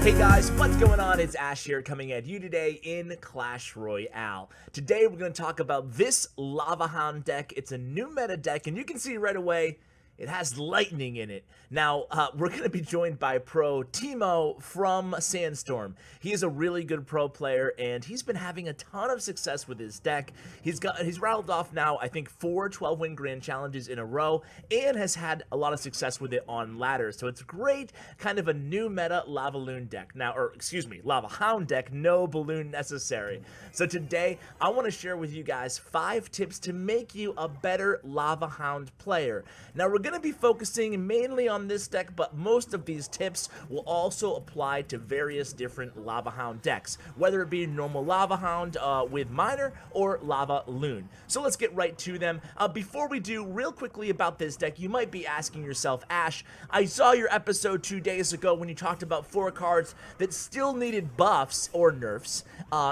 Hey guys, what's going on? It's Ash here coming at you today in Clash Royale. Today we're going to talk about this Lava Hound deck. It's a new meta deck and you can see right away it has lightning in it. Now, we're going to be joined by pro Timo from Sandstorm. He is a really good pro player, and he's been having a ton of success with his deck. He's rattled off now, I think, 4 12-win grand challenges in a row, and has had a lot of success with it on ladders. So it's great, kind of a new meta Lava Loon deck. Now, or excuse me, Lava Hound deck, no balloon necessary. So today, I want to share with you guys 5 tips to make you a better Lava Hound player. Now, we're going to be focusing mainly on this deck, but most of these tips will also apply to various different Lava Hound decks, whether it be normal Lava Hound with Miner or Lava Loon. So let's get right to them. Before we do, real quickly about this deck, you might be asking yourself, Ash, I saw your episode 2 days ago when you talked about 4 cards that still needed buffs or nerfs,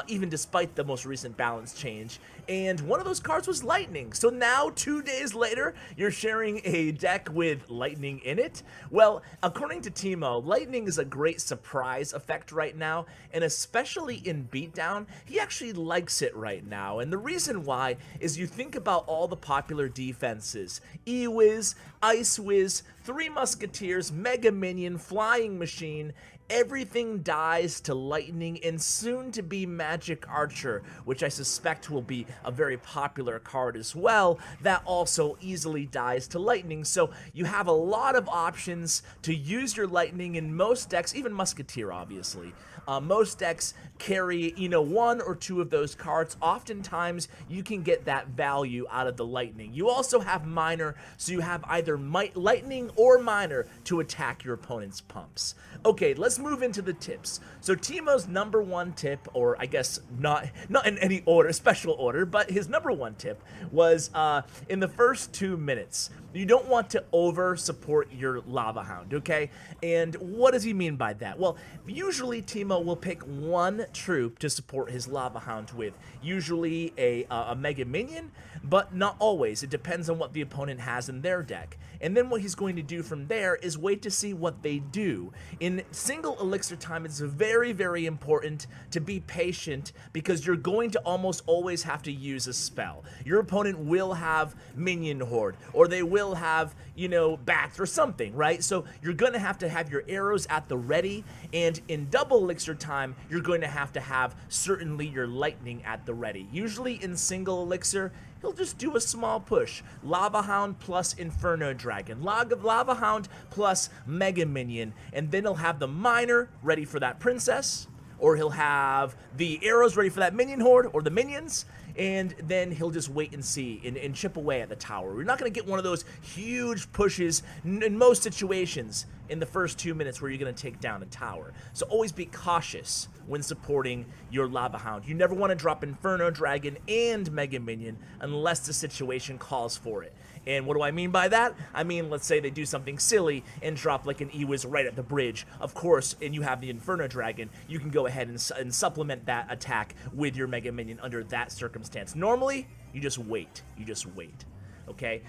even despite the most recent balance change, and one of those cards was Lightning. So now, 2 days later, you're sharing a deck with Lightning in it? Well, according to Timo, Lightning is a great surprise effect right now, and especially in Beatdown, he actually likes it right now. And the reason why is you think about all the popular defenses: E-Wiz, Ice Wiz, Three Musketeers, Mega Minion, Flying Machine. Everything dies to Lightning and soon to be Magic Archer, which I suspect will be a very popular card as well, that also easily dies to Lightning. So you have a lot of options to use your Lightning in most decks, even Musketeer obviously. Most decks carry, 1 or 2 of those cards. Oftentimes, you can get that value out of the Lightning. You also have Miner, so you have either Lightning or Miner to attack your opponent's pumps. Okay, let's move into the tips. So Timo's number 1 tip, or I guess not in any order, special order, but his number 1 tip was in the first 2 minutes. You don't want to over support your Lava Hound, okay? And what does he mean by that? Well, usually Timo will pick 1 troop to support his Lava Hound with, usually a Mega Minion, but not always. It depends on what the opponent has in their deck. And then what he's going to do from there is wait to see what they do. In single elixir time, it's very, very important to be patient because you're going to almost always have to use a spell. Your opponent will have Minion Horde, or they will have, bats or something, right? So you're going to have your arrows at the ready, and in double elixir time, you're going to have certainly your lightning at the ready. Usually in single elixir, he'll just do a small push. Lava Hound plus Inferno Dragon. Lava Hound plus Mega Minion. And then he'll have the Miner ready for that Princess. Or he'll have the arrows ready for that Minion Horde or the Minions. And then he'll just wait and see and chip away at the tower. You're not going to get one of those huge pushes in most situations in the first 2 minutes where you're going to take down a tower. So always be cautious when supporting your Lava Hound. You never want to drop Inferno Dragon and Mega Minion unless the situation calls for it. And what do I mean by that? I mean, let's say they do something silly and drop like an E-Wiz right at the bridge. Of course, and you have the Inferno Dragon, you can go ahead and supplement that attack with your Mega Minion under that circumstance. Normally, you just wait. You just wait. Okay,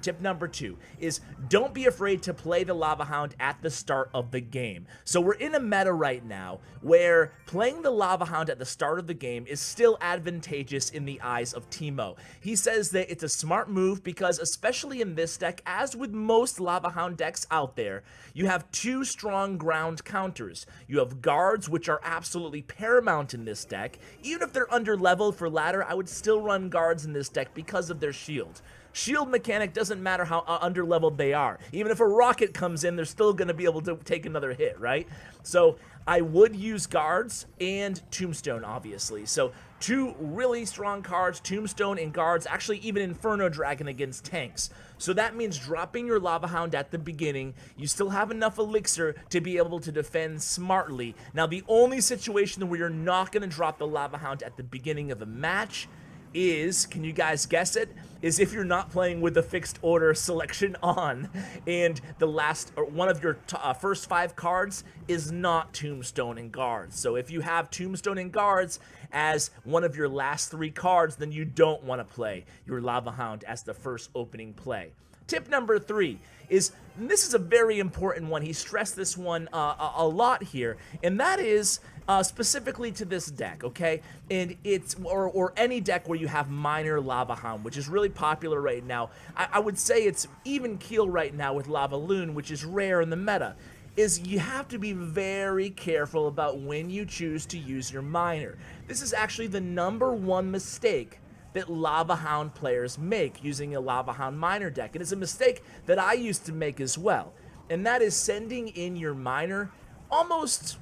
tip number 2 is don't be afraid to play the Lava Hound at the start of the game. So we're in a meta right now where playing the Lava Hound at the start of the game is still advantageous in the eyes of Timo. He says that it's a smart move because, especially in this deck, as with most Lava Hound decks out there, you have 2 strong ground counters. You have guards, which are absolutely paramount in this deck. Even if they're under leveled for ladder, I would still run guards in this deck because of their shield. Shield mechanic doesn't matter how underleveled they are. Even if a rocket comes in, they're still going to be able to take another hit, right? So I would use guards and Tombstone, obviously. So 2 really strong cards, Tombstone and guards, actually even Inferno Dragon against tanks. So that means dropping your Lava Hound at the beginning. You still have enough elixir to be able to defend smartly. Now, the only situation where you're not going to drop the Lava Hound at the beginning of a match is, can you guys guess it? is if you're not playing with the fixed order selection on, and the last or one of your first 5 cards is not Tombstone and Guards. So if you have Tombstone and Guards as one of your last 3 cards, then you don't want to play your Lava Hound as the first opening play. Tip number 3 is, and this is a very important one, he stressed this one a lot here, and that is specifically to this deck, okay? And it's, or any deck where you have Minor Lava Hound, which is really popular right now. I would say it's even keel right now with Lava Loon, which is rare in the meta, is you have to be very careful about when you choose to use your Minor. This is actually the #1 mistake that Lava Hound players make using a Lava Hound Minor deck. And it's a mistake that I used to make as well. And that is sending in your Minor almost,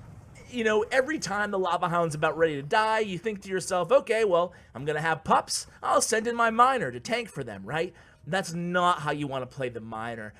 you know, every time the Lava Hound's about ready to die, you think to yourself, okay, well, I'm gonna have pups, I'll send in my Minor to tank for them, right? That's not how you want to play the Minor.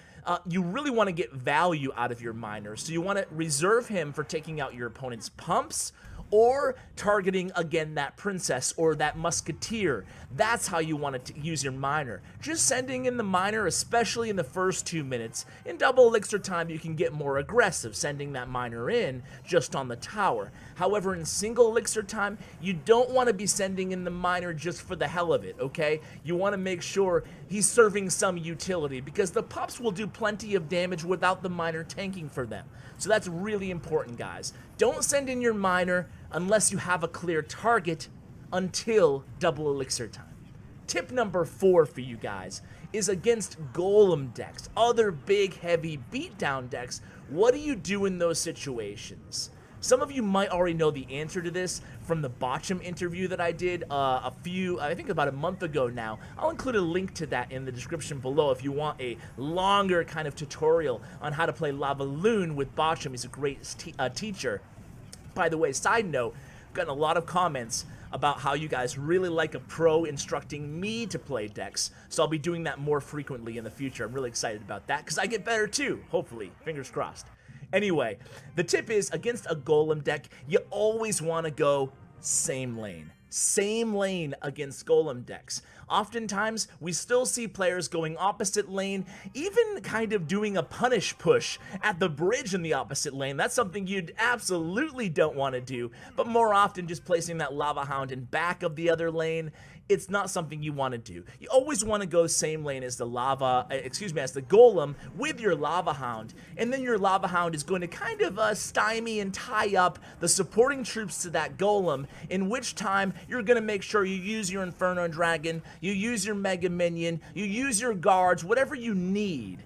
You really want to get value out of your Minor, so you want to reserve him for taking out your opponent's pumps, or targeting, again, that princess or that musketeer. That's how you want to use your Minor. Just sending in the Minor, especially in the first 2 minutes. In double elixir time, you can get more aggressive, sending that Minor in just on the tower. However, in single elixir time, you don't want to be sending in the Minor just for the hell of it, okay? You want to make sure he's serving some utility, because the pups will do plenty of damage without the Minor tanking for them. So that's really important, guys. Don't send in your Minor unless you have a clear target until double elixir time. Tip number 4 for you guys is against golem decks, other big heavy beatdown decks. What do you do in those situations? Some of you might already know the answer to this from the Botcham interview that I did I think about a month ago now. I'll include a link to that in the description below if you want a longer kind of tutorial on how to play Lava Loon with Botcham. He's a great teacher. By the way, side note, I've gotten a lot of comments about how you guys really like a pro instructing me to play decks, so I'll be doing that more frequently in the future. I'm really excited about that, because I get better too, hopefully, fingers crossed. Anyway, the tip is, against a golem deck, you always want to go same lane. Same lane against golem decks. Oftentimes, we still see players going opposite lane, even kind of doing a punish push at the bridge in the opposite lane. That's something you absolutely don't want to do, but more often just placing that Lava Hound in back of the other lane. It's not something you want to do. You always want to go same lane as the as the golem with your Lava Hound, and then your Lava Hound is going to kind of stymie and tie up the supporting troops to that golem, in which time you're going to make sure you use your Inferno Dragon, you use your Mega Minion, you use your guards, whatever you need.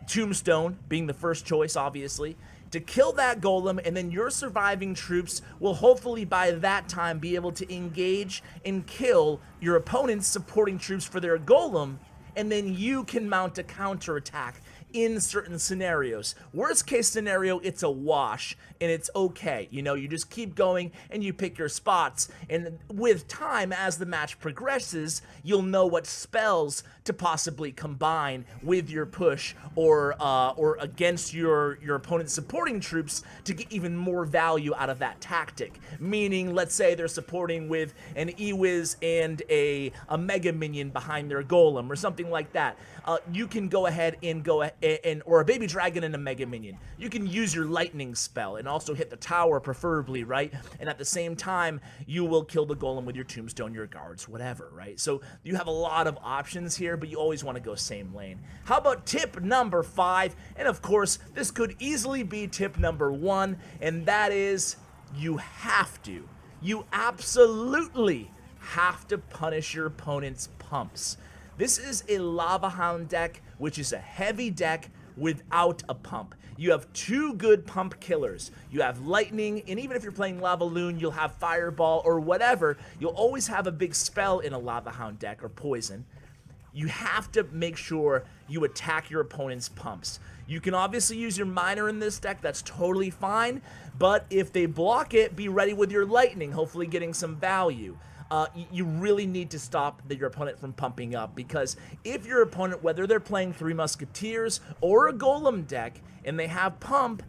Tombstone being the first choice, obviously, to kill that golem, and then your surviving troops will hopefully by that time be able to engage and kill your opponent's supporting troops for their golem, and then you can mount a counterattack in certain scenarios. Worst case scenario, it's a wash, and it's okay. You know, you just keep going and you pick your spots, and with time, as the match progresses, you'll know what spells to possibly combine with your push or against your opponent's supporting troops to get even more value out of that tactic. Meaning, let's say they're supporting with an Ewiz and a Mega Minion behind their golem or something like that. You can go ahead and or a Baby Dragon and a Mega Minion. You can use your Lightning spell and also hit the tower, preferably, right? And at the same time, you will kill the golem with your Tombstone, your guards, whatever, right? So you have a lot of options here, but you always want to go same lane. How about tip number 5? And of course, this could easily be tip number 1, and that is you absolutely have to punish your opponent's pumps. This is a Lava Hound deck, which is a heavy deck without a pump. You have 2 good pump killers. You have Lightning, and even if you're playing Lava Loon, you'll have Fireball or whatever. You'll always have a big spell in a Lava Hound deck, or Poison. You have to make sure you attack your opponent's pumps. You can obviously use your Minor in this deck, that's totally fine, but if they block it, be ready with your Lightning, hopefully getting some value. You really need to stop your opponent from pumping up, because if your opponent, whether they're playing 3 Musketeers or a Golem deck, and they have pump,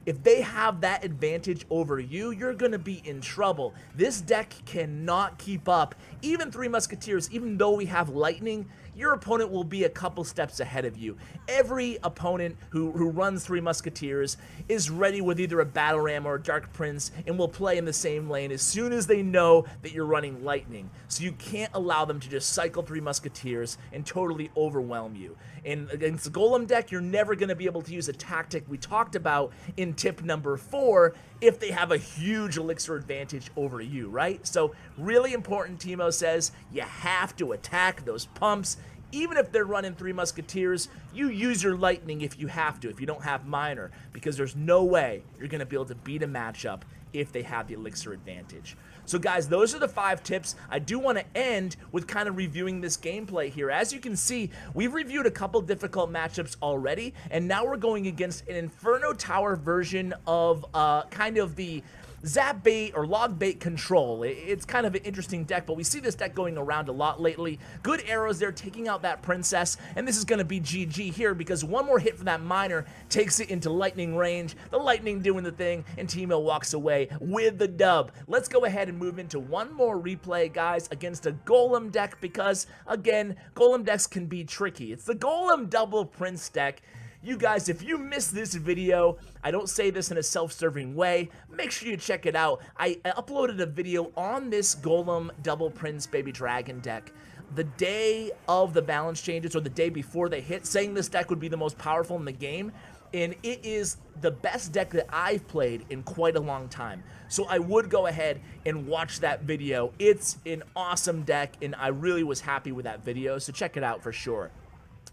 if they have that advantage over you, you're going to be in trouble. This deck cannot keep up. Even 3 Musketeers, even though we have Lightning, your opponent will be a couple steps ahead of you. Every opponent who runs Three Musketeers is ready with either a Battle Ram or a Dark Prince and will play in the same lane as soon as they know that you're running Lightning. So you can't allow them to just cycle Three Musketeers and totally overwhelm you. And against the Golem deck, you're never going to be able to use a tactic we talked about in tip number 4 if they have a huge elixir advantage over you, right? So really important, Timo says, you have to attack those pumps. Even if they're running Three Musketeers, you use your Lightning if you have to, if you don't have Minor, because there's no way you're going to be able to beat a matchup if they have the elixir advantage. So guys, those are the 5 tips. I do want to end with kind of reviewing this gameplay here. As you can see, we've reviewed a couple difficult matchups already, and now we're going against an Inferno Tower version of kind of the Zap Bait or Log Bait Control. It's kind of an interesting deck, but we see this deck going around a lot lately. Good arrows there, taking out that Princess, and this is going to be GG here because one more hit from that Miner takes it into Lightning range, the Lightning doing the thing, and Timo walks away with the dub. Let's go ahead and move into one more replay, guys, against a Golem deck because, again, Golem decks can be tricky. It's the Golem Double Prince deck. You guys, if you missed this video, I don't say this in a self-serving way, make sure you check it out. I uploaded a video on this Golem Double Prince Baby Dragon deck the day of the balance changes, or the day before they hit, saying this deck would be the most powerful in the game, and it is the best deck that I've played in quite a long time. So I would go ahead and watch that video. It's an awesome deck, and I really was happy with that video, so check it out for sure.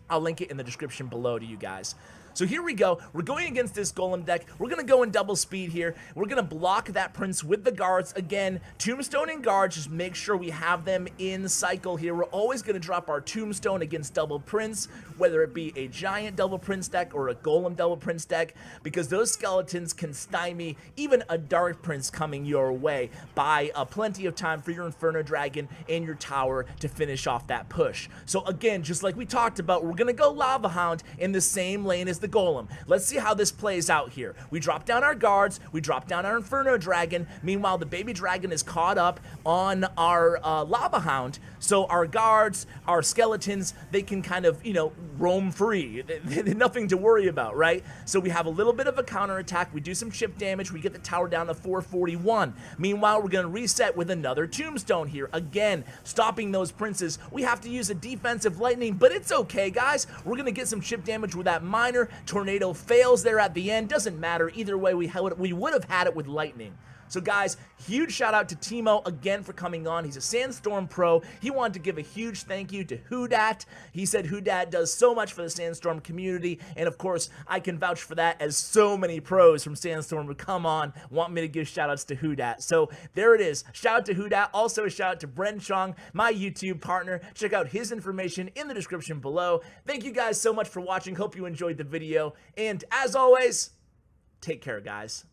I'll link it in the description below to you guys. So here we go. We're going against this Golem deck. We're going to go in double speed here. We're going to block that Prince with the guards. Again, Tombstone and guards, just make sure we have them in cycle here. We're always going to drop our Tombstone against double Prince, whether it be a giant double Prince deck or a Golem double Prince deck, because those skeletons can stymie even a Dark Prince coming your way by plenty of time for your Inferno Dragon and your tower to finish off that push. So again, just like we talked about, we're going to go Lava Hound in the same lane as the Golem. Let's see how this plays out here. We drop down our guards, we drop down our Inferno Dragon. Meanwhile, the baby dragon is caught up on our Lava Hound, so our guards, our skeletons, they can kind of, you know, roam free. Nothing to worry about, right? So we have a little bit of a counterattack. We do some chip damage. We get the tower down to 441. Meanwhile, we're going to reset with another Tombstone here. Again, stopping those princes. We have to use a defensive Lightning, but it's okay, guys. We're going to get some chip damage with that Miner. Tornado fails there at the end. Doesn't matter. Either way, we would have had it with Lightning. So guys, huge shout out to Timo again for coming on. He's a Sandstorm pro. He wanted to give a huge thank you to Houdat. He said Houdat does so much for the Sandstorm community, and of course, I can vouch for that, as so many pros from Sandstorm would come on, want me to give shout outs to Houdat. So there it is. Shout out to Houdat. Also a shout out to Bren Chong, my YouTube partner. Check out his information in the description below. Thank you guys so much for watching. Hope you enjoyed the video, and as always, take care, guys.